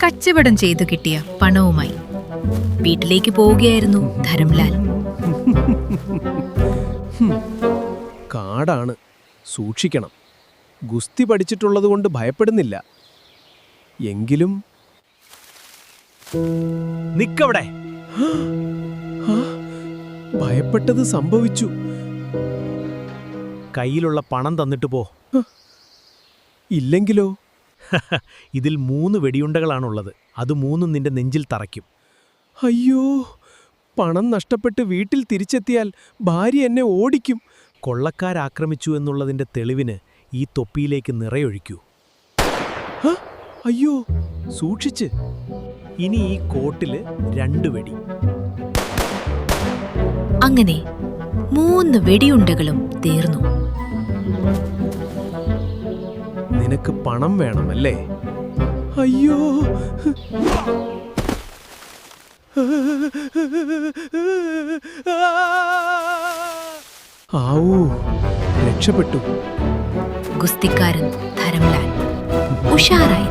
കച്ചവടം ചെയ്തു കിട്ടിയ പണവുമായി വീട്ടിലേക്ക് പോവുകയായിരുന്നു ധരംലാൽ. കാടാണ്, സൂക്ഷിക്കണം. ഗുസ്തി പഠിച്ചിട്ടുള്ളതുകൊണ്ട് ഭയപ്പെടുന്നില്ല. എങ്കിലും നിക്കവിടെ. ഭയപ്പെട്ടത് സംഭവിച്ചു. കയ്യിലുള്ള പണം തന്നിട്ട് പോ. ഇല്ലെങ്കിലോ? ഇതിൽ 3 വെടിയുണ്ടകളാണുള്ളത്. അത് 3 നിന്റെ നെഞ്ചിൽ തറയ്ക്കും. അയ്യോ, പണം നഷ്ടപ്പെട്ട് വീട്ടിൽ തിരിച്ചെത്തിയാൽ ഭാര്യ എന്നെ ഓടിക്കും. കൊള്ളക്കാരാക്രമിച്ചു എന്നുള്ളതിന്റെ തെളിവിന് ഈ തൊപ്പിയിലേക്ക് നിറയൊഴിക്കൂ. അയ്യോ, സൂക്ഷിച്ച്. ഇനി ഈ കോട്ടില് 2 വെടി. അങ്ങനെ 3 വെടിയുണ്ടകളും തീർന്നു. നിനക്ക് പണം വേണമല്ലേ? അയ്യോ, ആവൂ, രക്ഷപ്പെട്ടു. ഗുസ്തിക്കാരൻ ധരംലാൽ ഉഷാറായി.